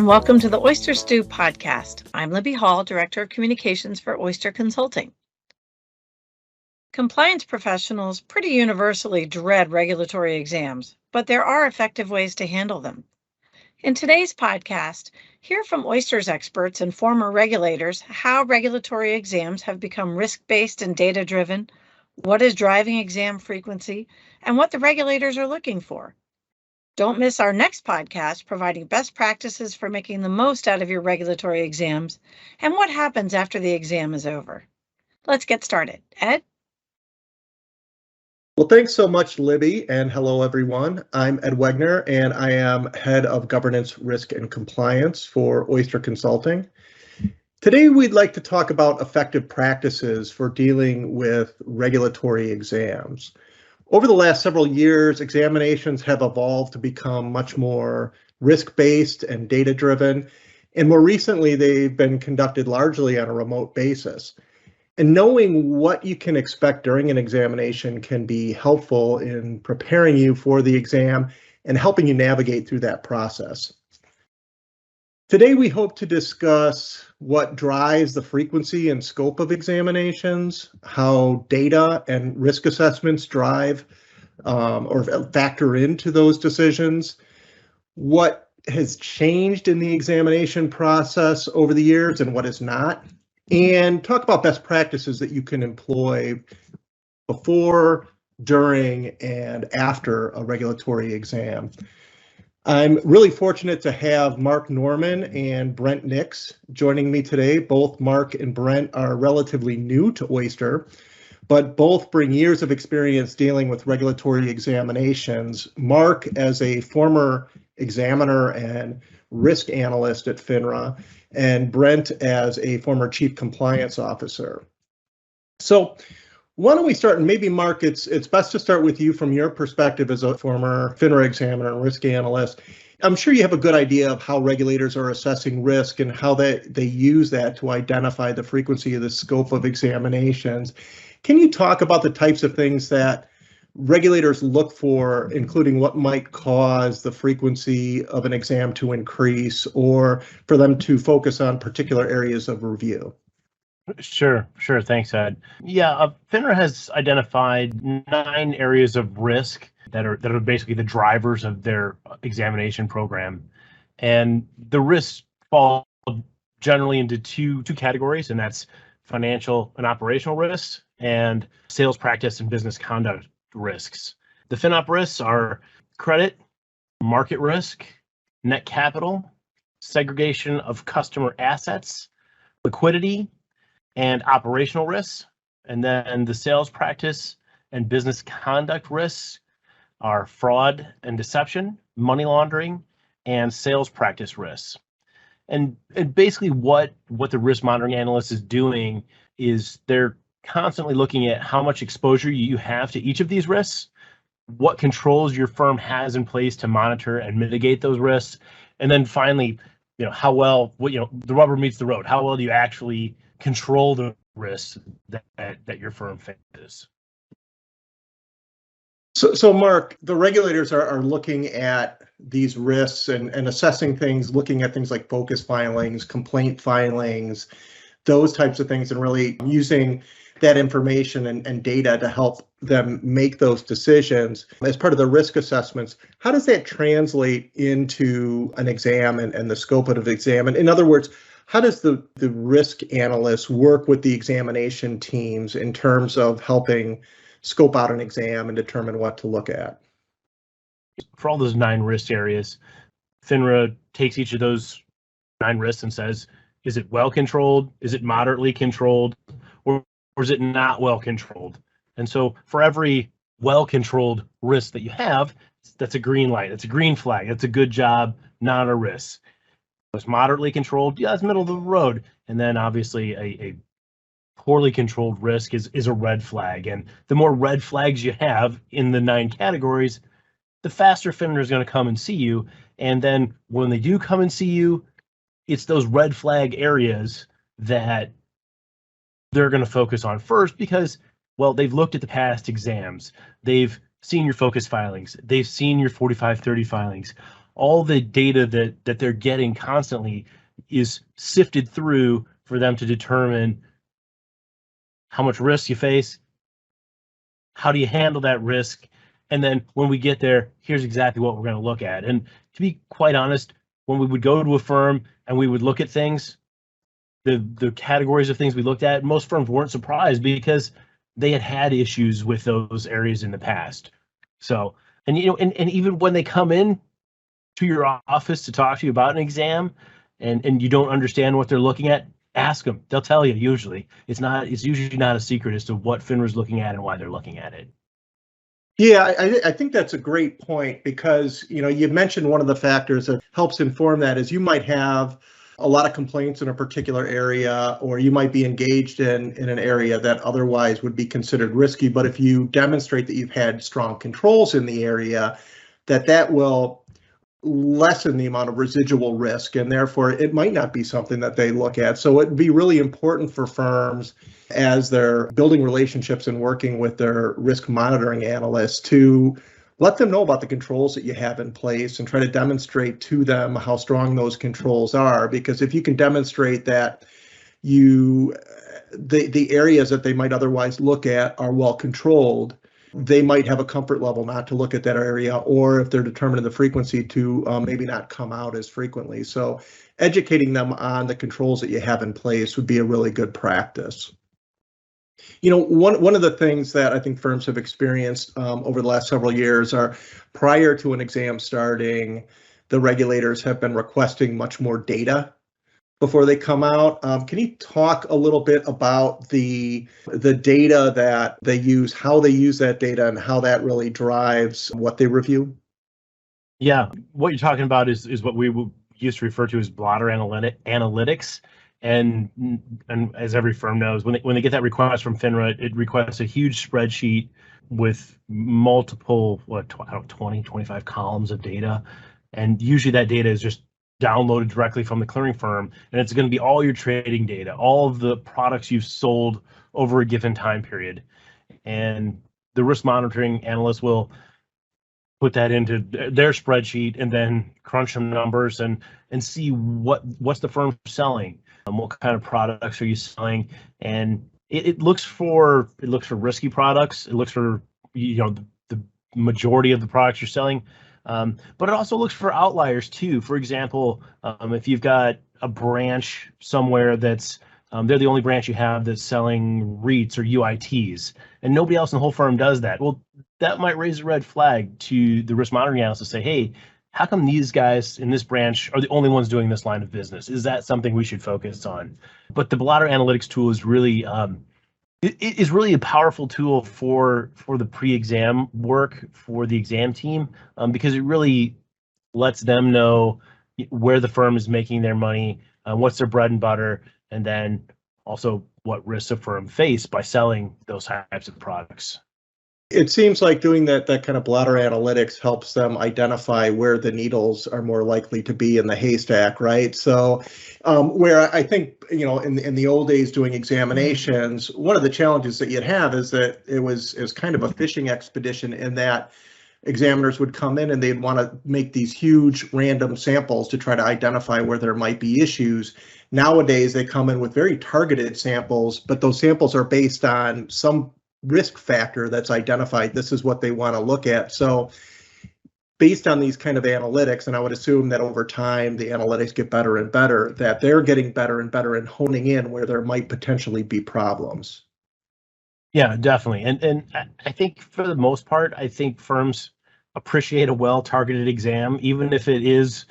and welcome to the Oyster Stew podcast. I'm Libby Hall, Director of Communications for Oyster Consulting. Compliance professionals pretty universally dread regulatory exams, but there are effective ways to handle them. In today's podcast, hear from Oyster's experts and former regulators how regulatory exams have become risk-based and data-driven, what is driving exam frequency, and what the regulators are looking for. Don't miss our next podcast providing best practices for making the most out of your regulatory exams and what happens after the exam is over. Let's get started. Ed? Well, thanks so much, Libby, and hello, everyone. I'm Ed Wegner, and I am Head of Governance, Risk, and Compliance for Oyster Consulting. Today, we'd like to talk about effective practices for dealing with regulatory exams. Over the last several years, examinations have evolved to become much more risk-based and data-driven, and more recently, they've been conducted largely on a remote basis. And knowing what you can expect during an examination can be helpful in preparing you for the exam and helping you navigate through that process. Today, we hope to discuss what drives the frequency and scope of examinations, how data and risk assessments drive or factor into those decisions, what has changed in the examination process over the years and what is not, and talk about best practices that you can employ before, during, and after a regulatory exam. I'm really fortunate to have Mark Norman and Brent Nix joining me today. Both Mark and Brent are relatively new to Oyster, but both bring years of experience dealing with regulatory examinations. Mark as a former examiner and risk analyst at FINRA, and Brent as a former chief compliance officer. So why don't we start, and maybe Mark, it's best to start with you from your perspective as a former FINRA examiner and risk analyst. I'm sure you have a good idea of how regulators are assessing risk and how they use that to identify the frequency of the scope of examinations. Can you talk about the types of things that regulators look for, including what might cause the frequency of an exam to increase or for them to focus on particular areas of review? Sure. Thanks, Ed. Yeah, FINRA has identified 9 areas of risk that are basically the drivers of their examination program, and the risks fall generally into two categories, and that's financial and operational risks and sales practice and business conduct risks. The FinOp risks are credit, market risk, net capital, segregation of customer assets, liquidity, and operational risks. And then the sales practice and business conduct risks are fraud and deception, money laundering, and sales practice risks. And basically what the risk monitoring analyst is doing is they're constantly looking at how much exposure you have to each of these risks, what controls your firm has in place to monitor and mitigate those risks, and then finally, how well, the rubber meets the road. How well do you actually control the risks that your firm faces? So Mark, the regulators are looking at these risks and assessing things, looking at things like focus filings, complaint filings, those types of things, and really using that information and data to help them make those decisions as part of the risk assessments. How does that translate into an exam and the scope of the exam? And in other words, how does the risk analyst work with the examination teams in terms of helping scope out an exam and determine what to look at? For all those 9 risk areas, FINRA takes each of those 9 risks and says, is it well controlled? Is it moderately controlled? Or is it not well controlled? And so for every well-controlled risk that you have, that's a green light, that's a green flag, that's a good job, not a risk. It's moderately controlled, yeah, it's middle of the road. And then obviously a poorly controlled risk is a red flag. And the more red flags you have in the 9 categories, the faster FINRA is going to come and see you. And then when they do come and see you, it's those red flag areas that they're going to focus on first because, well, they've looked at the past exams. They've seen your focus filings. They've seen your 4530 filings. all the data that they're getting constantly is sifted through for them to determine how much risk you face, how do you handle that risk, and then when we get there, here's exactly what we're going to look at. And to be quite honest, when we would go to a firm and we would look at things, the categories of things we looked at, most firms weren't surprised because they had issues with those areas in the past. So, and even when they come in to your office to talk to you about an exam and you don't understand what they're looking at, ask them. They'll tell you. Usually it's usually not a secret as to what FINRA's looking at and why they're looking at it. Yeah, I think that's a great point because, you mentioned one of the factors that helps inform that is you might have a lot of complaints in a particular area, or you might be engaged in an area that otherwise would be considered risky. But if you demonstrate that you've had strong controls in the area, that will lessen the amount of residual risk, and therefore it might not be something that they look at. So it'd be really important for firms as they're building relationships and working with their risk monitoring analysts to let them know about the controls that you have in place and try to demonstrate to them how strong those controls are. Because if you can demonstrate that the areas that they might otherwise look at are well controlled, they might have a comfort level not to look at that area, or if they're determining the frequency to maybe not come out as frequently. So educating them on the controls that you have in place would be a really good practice. One of the things that I think firms have experienced over the last several years are, prior to an exam starting, the regulators have been requesting much more data before they come out. Can you talk a little bit about the data that they use, how they use that data, and how that really drives what they review? Yeah, what you're talking about is what we used to refer to as blotter analytics. And as every firm knows, when they get that request from FINRA, it requests a huge spreadsheet with multiple 20, 25 columns of data. And usually that data is just downloaded directly from the clearing firm, and it's going to be all your trading data, all of the products you've sold over a given time period. And the risk monitoring analyst will put that into their spreadsheet and then crunch some numbers and see what's the firm selling, what kind of products are you selling, and it looks for risky products. It looks for the majority of the products you're selling, but it also looks for outliers too. For example, if you've got a branch somewhere that's they're the only branch you have that's selling REITs or UITs, and nobody else in the whole firm does that. Well, that might raise a red flag to the risk monitoring analyst to say, hey, how come these guys in this branch are the only ones doing this line of business? Is that something we should focus on? But the blotter analytics tool is really it is really a powerful tool for the pre-exam work for the exam team, because it really lets them know where the firm is making their money, what's their bread and butter, and then also what risks a firm face by selling those types of products. It seems like doing that kind of blotter analytics helps them identify where the needles are more likely to be in the haystack, right? So where I think, in the old days doing examinations, one of the challenges that you'd have is that it was kind of a fishing expedition, in that examiners would come in and they'd want to make these huge random samples to try to identify where there might be issues. Nowadays, they come in with very targeted samples, but those samples are based on some risk factor that's identified. This is what they want to look at. So based on these kind of analytics, and I would assume that over time the analytics get better and better, that they're getting better and better and honing in where there might potentially be problems. Yeah, definitely. And I think for the most part, I think firms appreciate a well-targeted exam, even if it is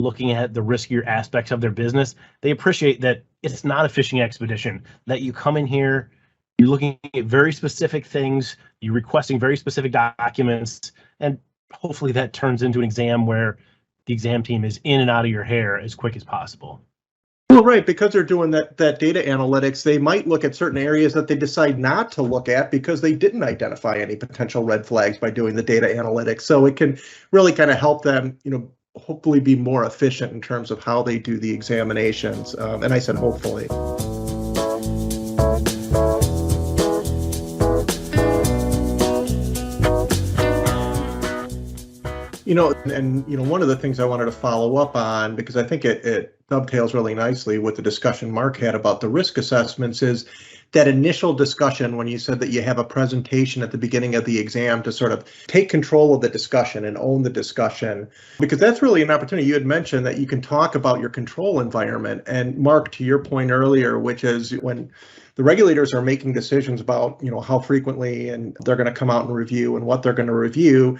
looking at the riskier aspects of their business. They appreciate that it's not a fishing expedition, that you come in here, you're looking at very specific things, you're requesting very specific documents, and hopefully that turns into an exam where the exam team is in and out of your hair as quick as possible. Well, right, because they're doing that data analytics, they might look at certain areas that they decide not to look at because they didn't identify any potential red flags by doing the data analytics. So it can really kind of help them, hopefully be more efficient in terms of how they do the examinations. And I said hopefully. One of the things I wanted to follow up on, because I think it dovetails really nicely with the discussion Mark had about the risk assessments, is that initial discussion when you said that you have a presentation at the beginning of the exam to sort of take control of the discussion and own the discussion, because that's really an opportunity. You had mentioned that you can talk about your control environment. And Mark, to your point earlier, which is when the regulators are making decisions about, how frequently and they're going to come out and review and what they're going to review,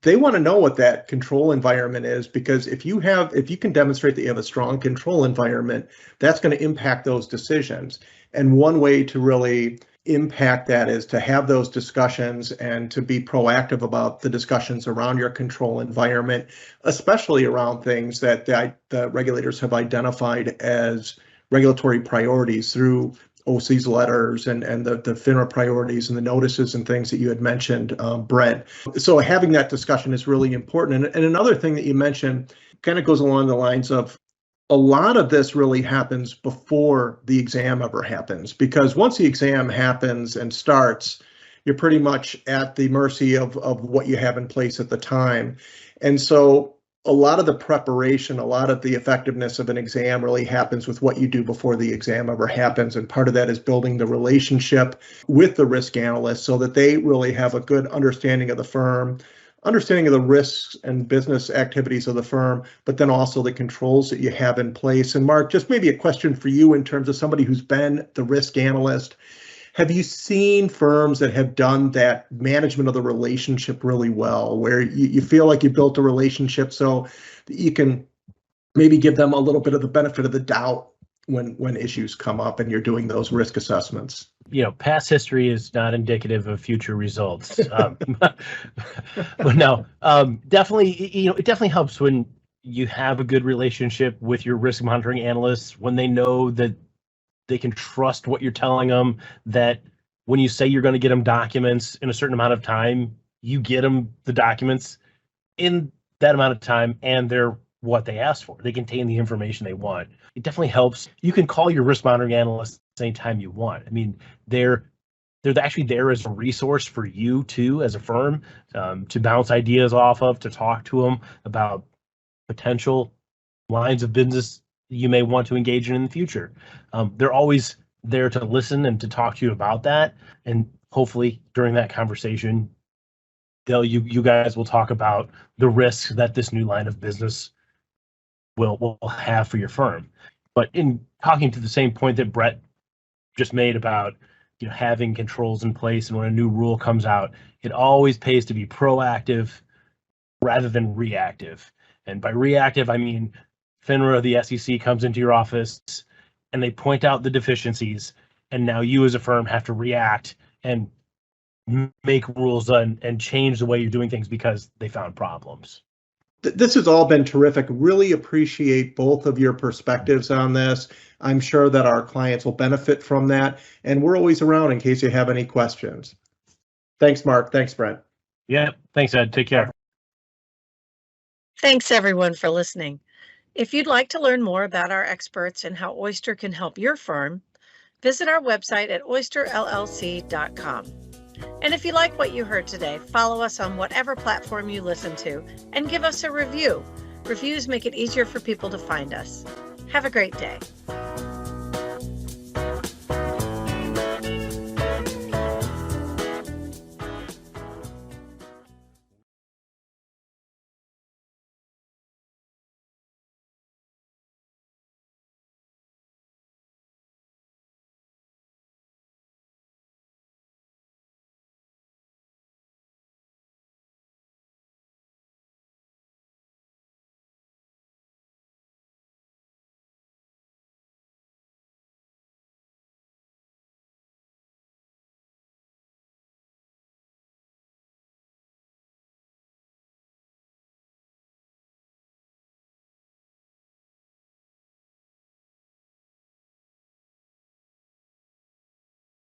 they want to know what that control environment is, because if you can demonstrate that you have a strong control environment, that's going to impact those decisions. And one way to really impact that is to have those discussions and to be proactive about the discussions around your control environment, especially around things that the regulators have identified as regulatory priorities through OC's letters and the FINRA priorities and the notices and things that you had mentioned, Brent. So having that discussion is really important. And another thing that you mentioned kind of goes along the lines of a lot of this really happens before the exam ever happens, because once the exam happens and starts, you're pretty much at the mercy of what you have in place at the time. And so a lot of the preparation, a lot of the effectiveness of an exam really happens with what you do before the exam ever happens. And part of that is building the relationship with the risk analyst so that they really have a good understanding of the firm, understanding of the risks and business activities of the firm, but then also the controls that you have in place. And Mark, just maybe a question for you in terms of somebody who's been the risk analyst. Have you seen firms that have done that management of the relationship really well, where you feel like you built a relationship so that you can maybe give them a little bit of the benefit of the doubt when issues come up and you're doing those risk assessments? Past history is not indicative of future results. But no, definitely, it definitely helps when you have a good relationship with your risk monitoring analysts, when they know that they can trust what you're telling them, that when you say you're going to get them documents in a certain amount of time, you get them the documents in that amount of time, and they're what they asked for. They contain the information they want. It definitely helps. You can call your risk monitoring analyst anytime you want. I mean, they're actually there as a resource for you too, as a firm, to bounce ideas off of, to talk to them about potential lines of business you may want to engage in the future. They're always there to listen and to talk to you about that. And hopefully during that conversation, you guys will talk about the risks that this new line of business will have for your firm. But in talking to the same point that Brett just made about having controls in place, and when a new rule comes out, it always pays to be proactive rather than reactive. And by reactive, I mean FINRA, the SEC, comes into your office and they point out the deficiencies, and now you as a firm have to react and make rules and change the way you're doing things because they found problems. This has all been terrific. Really appreciate both of your perspectives on this. I'm sure that our clients will benefit from that, and we're always around in case you have any questions. Thanks, Mark. Thanks, Brent. Yeah, thanks, Ed. Take care. Thanks, everyone, for listening. If you'd like to learn more about our experts and how Oyster can help your firm, visit our website at oysterllc.com. And if you like what you heard today, follow us on whatever platform you listen to and give us a review. Reviews make it easier for people to find us. Have a great day.